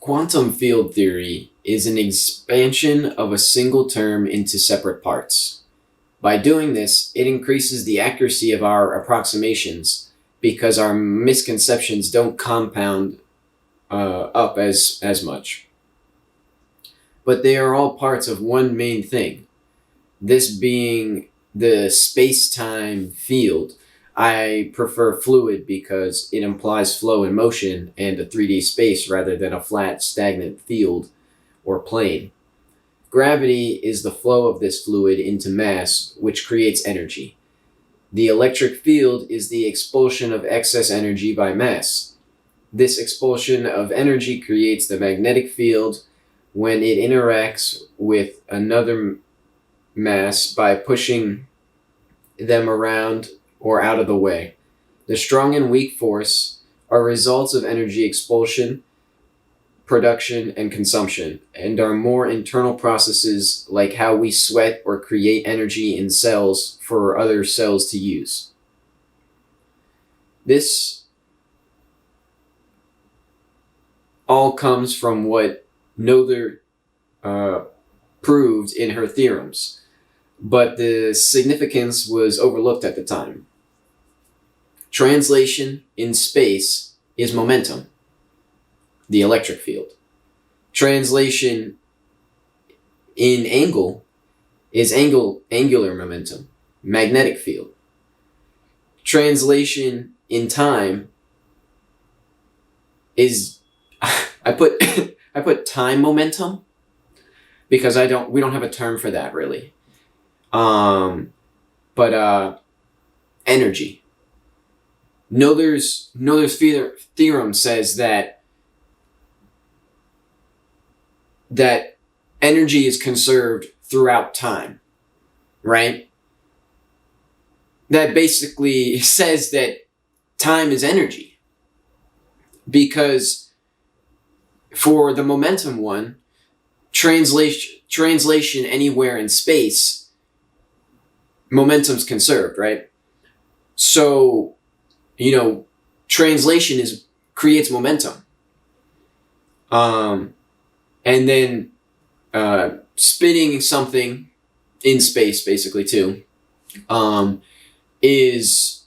Quantum field theory is an expansion of a single term into separate parts. By doing this, it increases the accuracy of our approximations because our misconceptions don't compound up as much. But they are all parts of one main thing, this being the space-time field. I prefer fluid because it implies flow and motion and a 3D space rather than a flat, stagnant field or plane. Gravity is the flow of this fluid into mass, which creates energy. The electric field is the expulsion of excess energy by mass. This expulsion of energy creates the magnetic field when it interacts with another mass by pushing them around or out of the way. The strong and weak force are results of energy expulsion, production, and consumption, and are more internal processes like how we sweat or create energy in cells for other cells to use. This all comes from what Noether proved in her theorems, but the significance was overlooked at the time. Translation in space is momentum, the electric field. Translation in angle is angular momentum, magnetic field. Translation in time is I put time momentum because we don't have a term for that really. But energy. Noether's theorem says that energy is conserved throughout time, right? That basically says that time is energy. Because for the momentum one, translation anywhere in space, momentum's conserved, right? So, translation creates momentum. And then spinning something in space, basically, too, is,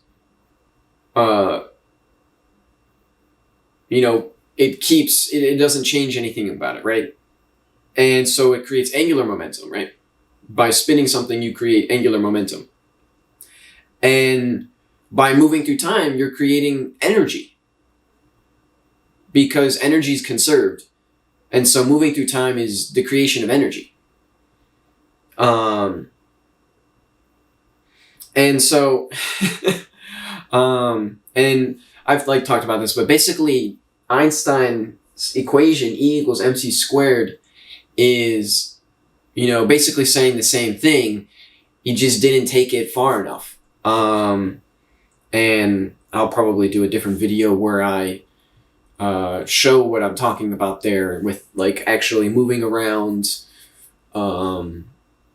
it doesn't change anything about it, right? And so it creates angular momentum, right? By spinning something, you create angular momentum. And by moving through time, you're creating energy. Because energy is conserved. And so moving through time is the creation of energy. And so, and I've talked about this, but basically Einstein's equation, E equals mc squared, is, basically saying the same thing. You just didn't take it far enough. And I'll probably do a different video where I show what I'm talking about there with actually moving around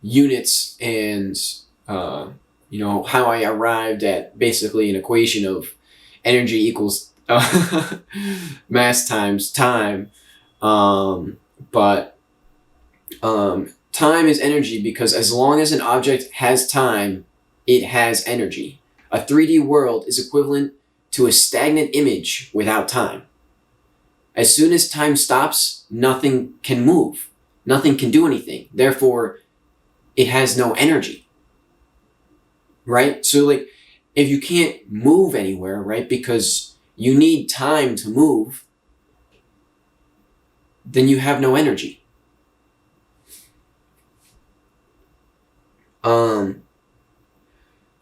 units and how I arrived at basically an equation of energy equals mass times time. But time is energy because as long as an object has time, it has energy. A 3D world is equivalent to a stagnant image without time. As soon as time stops, nothing can move. Nothing can do anything. Therefore, it has no energy. Right? So if you can't move anywhere, right, because you need time to move, then you have no energy.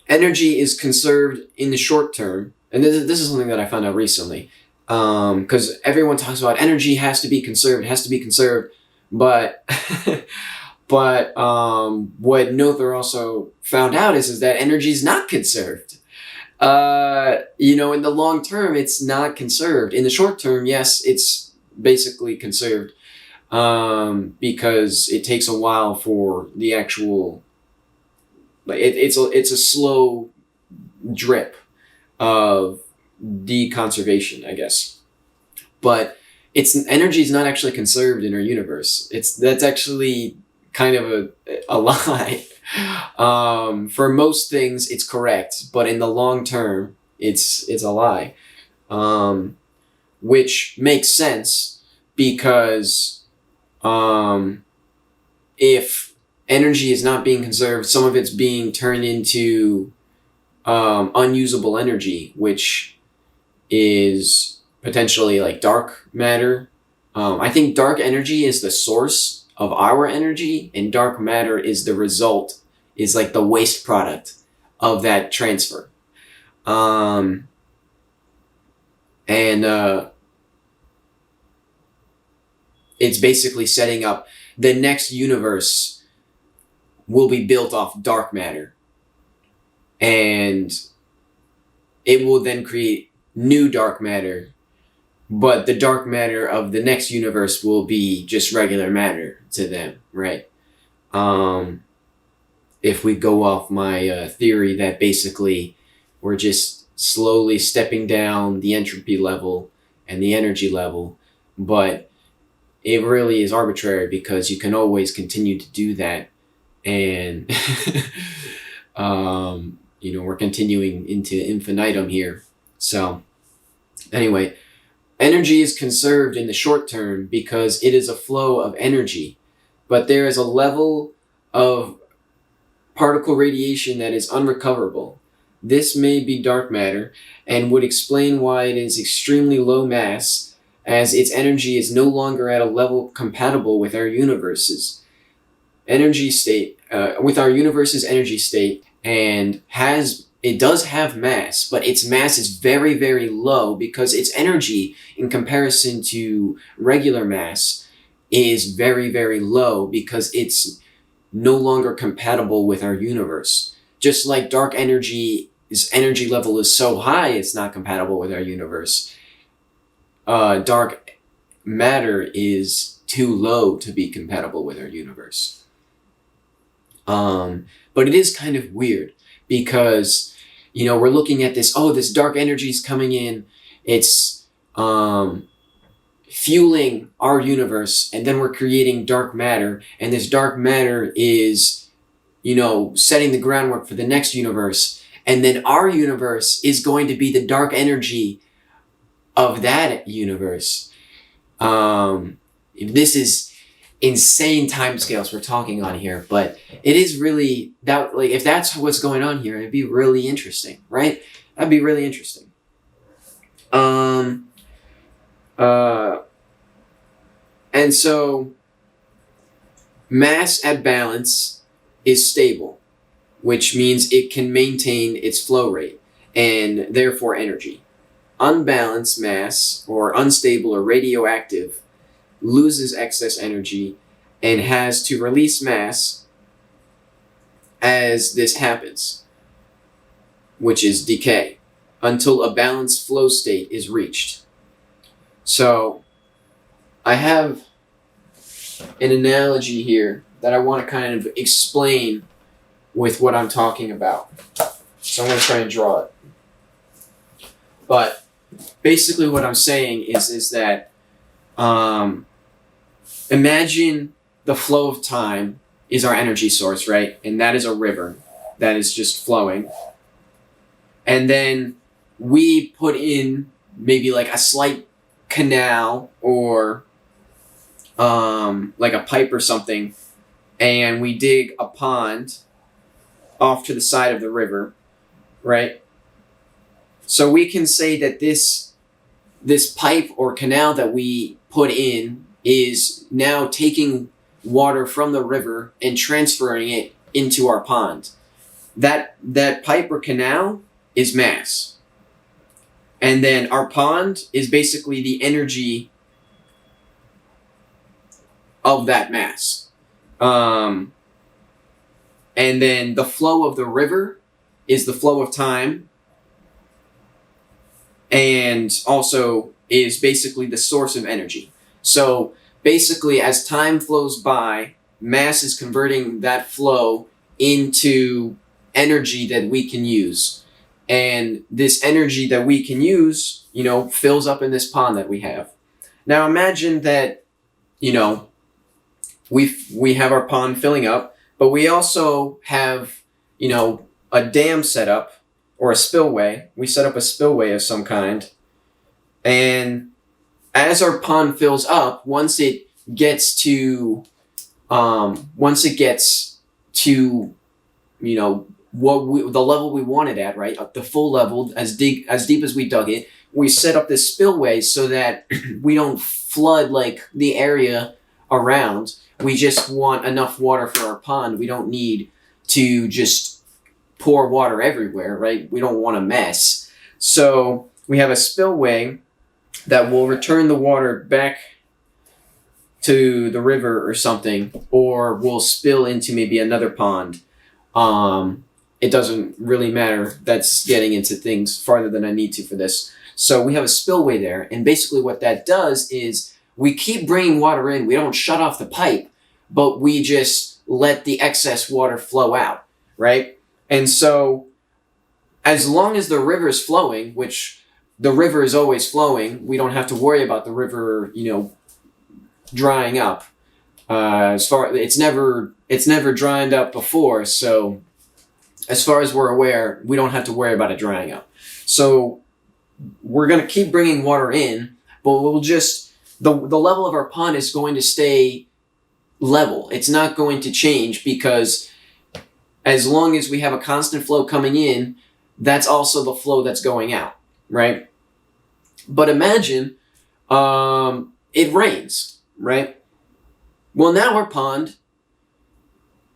Energy is conserved in the short term, and this is something that I found out recently, because everyone talks about energy has to be conserved, but but what Noether also found out is that energy is not conserved. In the long term, it's not conserved. In the short term, yes, it's basically conserved, because it takes a while for the actual, it's a slow drip of deconservation, I guess. but energy is not actually conserved in our universe. That's actually kind of a lie. For most things, it's correct, but in the long term, it's a lie. Which makes sense because if energy is not being conserved, some of it's being turned into unusable energy, which is potentially like dark matter. I think dark energy is the source of our energy, and dark matter is the result, is like the waste product of that transfer. And it's basically setting up the next universe will be built off dark matter. And it will then create new dark matter, but the dark matter of the next universe will be just regular matter to them, right? If we go off my theory that basically we're just slowly stepping down the entropy level and the energy level, but it really is arbitrary because you can always continue to do that, and we're continuing into infinitum here. So anyway, energy is conserved in the short term because it is a flow of energy, but there is a level of particle radiation that is unrecoverable. This may be dark matter and would explain why it is extremely low mass, as its energy is no longer at a level compatible with our universe's energy state, energy state, and it does have mass, but its mass is very, very low because its energy in comparison to regular mass is very, very low because it's no longer compatible with our universe. Just like dark energy, its energy level is so high it's not compatible with our universe. Dark matter is too low to be compatible with our universe. But it is kind of weird because, we're looking at this dark energy is coming in, it's fueling our universe, and then we're creating dark matter, and this dark matter is, setting the groundwork for the next universe, and then our universe is going to be the dark energy of that universe. This is insane timescales we're talking on here, but it is really that, like, if that's what's going on here, it'd be really interesting, right? That'd be really interesting. And so mass at balance is stable, which means it can maintain its flow rate and therefore energy. Unbalanced mass, or unstable or radioactive, loses excess energy and has to release mass as this happens, which is decay, until a balanced flow state is reached. So I have an analogy here that I want to kind of explain with what I'm talking about. So I'm going to try and draw it. But basically what I'm saying is that imagine the flow of time is our energy source, right? And that is a river that is just flowing. And then we put in maybe like a slight canal or like a pipe or something, and we dig a pond off to the side of the river, right? So we can say that this pipe or canal that we put in is now taking water from the river and transferring it into our pond. That pipe or canal is mass. And then our pond is basically the energy of that mass. And then the flow of the river is the flow of time, and also is basically the source of energy. So basically, as time flows by, mass is converting that flow into energy that we can use. And this energy that we can use, fills up in this pond that we have. Now imagine that, you know, we have our pond filling up, but we also have, you know, a dam set up or a spillway. We set up a spillway of some kind, and as our pond fills up, once it gets to, you know, the level we want it at, right? The full level, as deep as we dug it, we set up this spillway so that we don't flood like the area around. We just want enough water for our pond. We don't need to just pour water everywhere, right? We don't want a mess. So we have a spillway that will return the water back to the river or something, or will spill into maybe another pond. It doesn't really matter. That's getting into things farther than I need to for this. So we have a spillway there, and basically what that does is we keep bringing water in. We don't shut off the pipe, but we just let the excess water flow out, right? And so as long as the river is flowing, which the river is always flowing, we don't have to worry about the river, you know, drying up. It's never dried up before, so as far as we're aware, we don't have to worry about it drying up. So we're going to keep bringing water in, but we'll just, the level of our pond is going to stay level. It's not going to change, because as long as we have a constant flow coming in, that's also the flow that's going out, right? But imagine it rains, right? Well, now our pond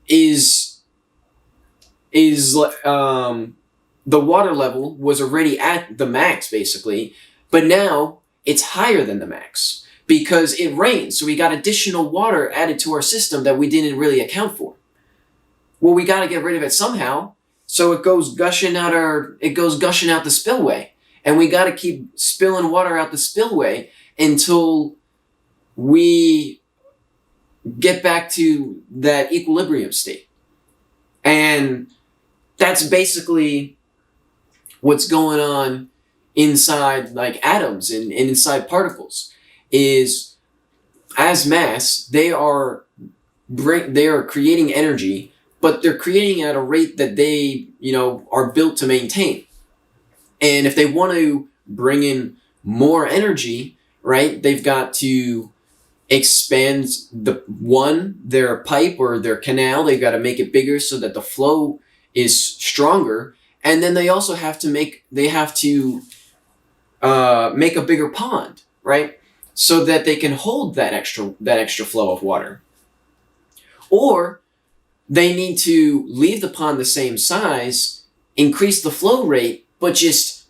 is the water level was already at the max, basically, but now it's higher than the max because it rains. So we got additional water added to our system that we didn't really account for. Well, we got to get rid of it somehow. So it goes gushing out the spillway, and we got to keep spilling water out the spillway until we get back to that equilibrium state. And that's basically what's going on inside like atoms and inside particles. Is as mass, they are creating energy, but they're creating at a rate that they, you know, are built to maintain. And if they want to bring in more energy, right, they've got to expand their pipe or their canal. They've got to make it bigger so that the flow is stronger. And then they also have to make a bigger pond, right? So that they can hold that extra flow of water. Or they need to leave the pond the same size, increase the flow rate, but just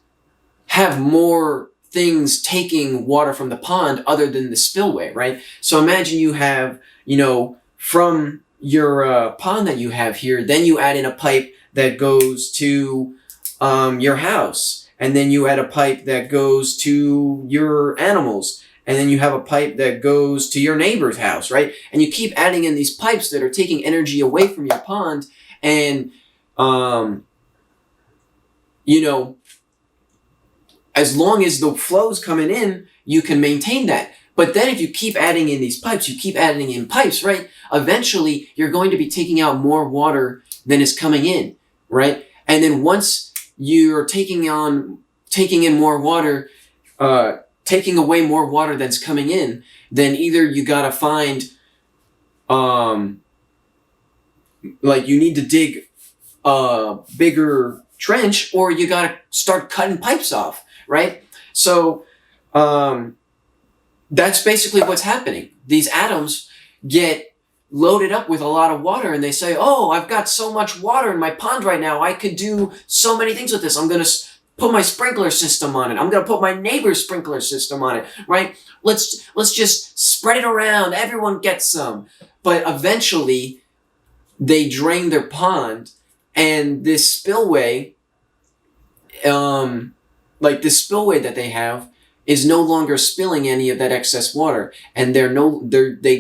have more things taking water from the pond other than the spillway, right? So imagine you have, you know, from your pond that you have here, then you add in a pipe that goes to your house, and then you add a pipe that goes to your animals, and then you have a pipe that goes to your neighbor's house, right? And you keep adding in these pipes that are taking energy away from your pond, and you know, as long as the flow's coming in, you can maintain that. But then if you keep adding in these pipes, right? Eventually, you're going to be taking out more water than is coming in, right? And then once you're taking in more water, taking away more water that's coming in, then either you gotta find, like you need to dig a bigger trench, or you gotta start cutting pipes off, right? So that's basically what's happening. These atoms get loaded up with a lot of water, and they say, oh, I've got so much water in my pond right now, I could do so many things with this. I'm going to put my sprinkler system on it. I'm going to put my neighbor's sprinkler system on it, right? Let's just spread it around. Everyone gets some. But eventually, they drain their pond, and this spillway, this spillway that they have, is no longer spilling any of that excess water, and they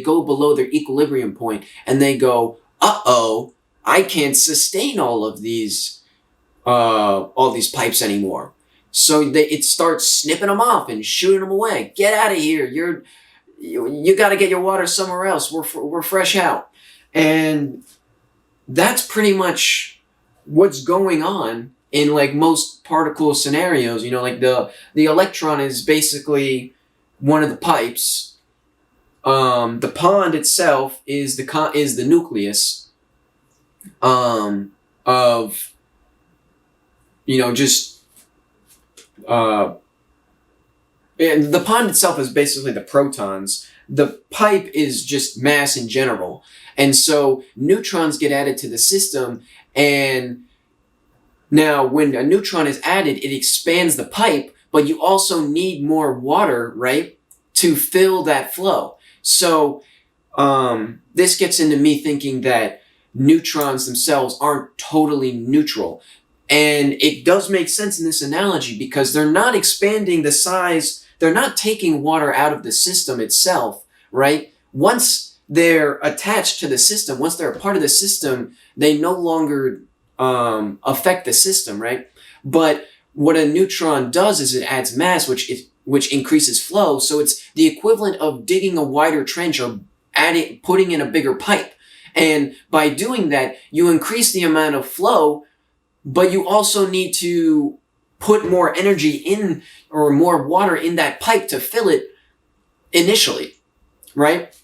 go below their equilibrium point, and they go, uh-oh, I can't sustain all these pipes anymore. So it starts snipping them off and shooting them away. Get out of here! You got to get your water somewhere else. We're fresh out, and that's pretty much what's going on in like most particle scenarios. Like the electron is basically one of the pipes. The pond itself is the nucleus of just and the pond itself is basically the protons. The pipe is just mass in general. And so neutrons get added to the system, and now when a neutron is added, it expands the pipe, but you also need more water, right, to fill that flow. So this gets into me thinking that neutrons themselves aren't totally neutral. And it does make sense in this analogy because they're not expanding the size, they're not taking water out of the system itself, right? Once they're attached to the system, once they're a part of the system, they no longer affect the system, right? But what a neutron does is it adds mass, which increases flow. So it's the equivalent of digging a wider trench or putting in a bigger pipe. And by doing that, you increase the amount of flow, but you also need to put more energy in or more water in that pipe to fill it initially, right?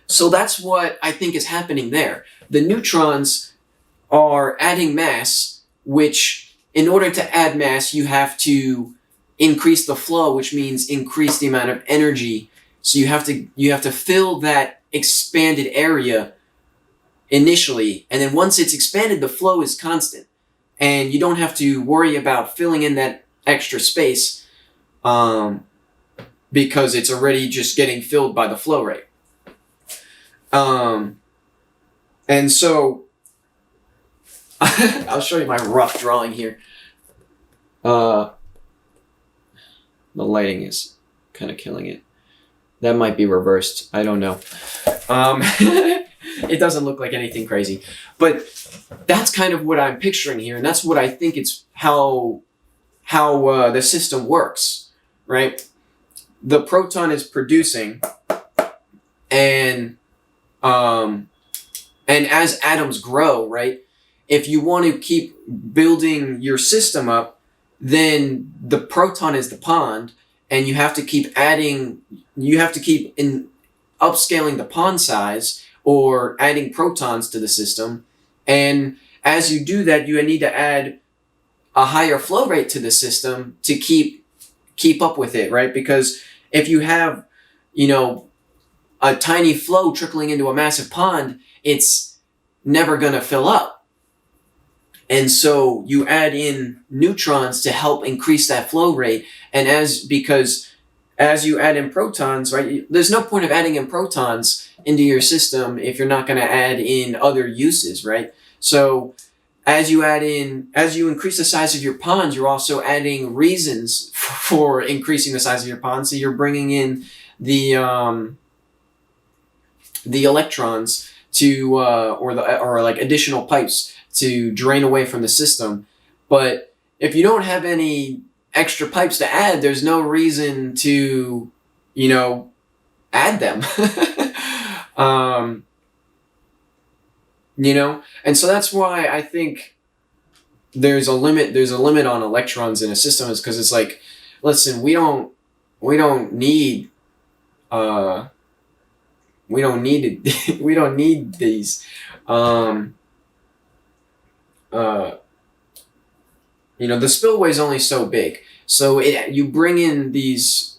So that's what I think is happening there. The neutrons are adding mass, which in order to add mass, you have to increase the flow, which means increase the amount of energy. So you have to fill that expanded area initially, and then once it's expanded, the flow is constant. And you don't have to worry about filling in that extra space because it's already just getting filled by the flow rate. And so I'll show you my rough drawing here. The lighting is kind of killing it. That might be reversed. I don't know. It doesn't look like anything crazy. But that's kind of what I'm picturing here, and that's what I think it's how the system works, right? The proton is producing, and as atoms grow, right? If you want to keep building your system up, then the proton is the pond, and you have to keep upscaling the pond size or adding protons to the system. And as you do that, you need to add a higher flow rate to the system to keep up with it, right? Because if you have, a tiny flow trickling into a massive pond, it's never going to fill up. And so you add in neutrons to help increase that flow rate. And because as you add in protons, right, there's no point of adding in protons into your system if you're not going to add in other uses, right? So as you increase the size of your pond, you're also adding reasons for increasing the size of your pond. So you're bringing in the electrons to or like additional pipes to drain away from the system. But if you don't have any extra pipes to add, there's no reason to, add them. And so that's why I think there's a limit on electrons in a system, is because it's like, listen, we don't need these. The spillway is only so big. So you bring in these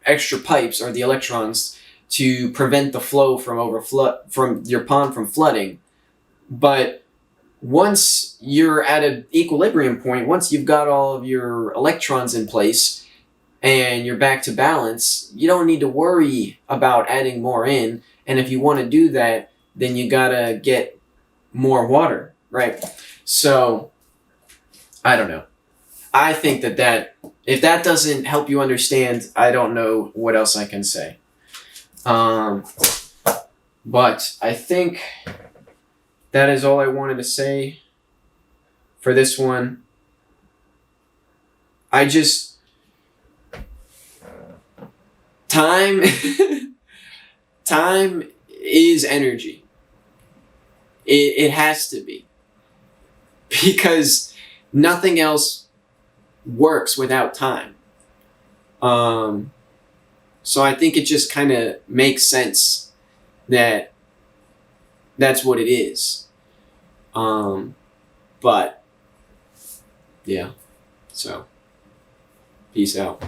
extra pipes or the electrons to prevent the flow from your pond from flooding. But once you're at an equilibrium point, once you've got all of your electrons in place and you're back to balance, you don't need to worry about adding more in. And if you want to do that, then you gotta get more water, right? So I don't know. I think that if that doesn't help you understand, I don't know what else I can say. But I think that is all I wanted to say for this one. I just time time is energy. It has to be, because nothing else works without time. So I think it just kind of makes sense that that's what it is. But yeah, so peace out.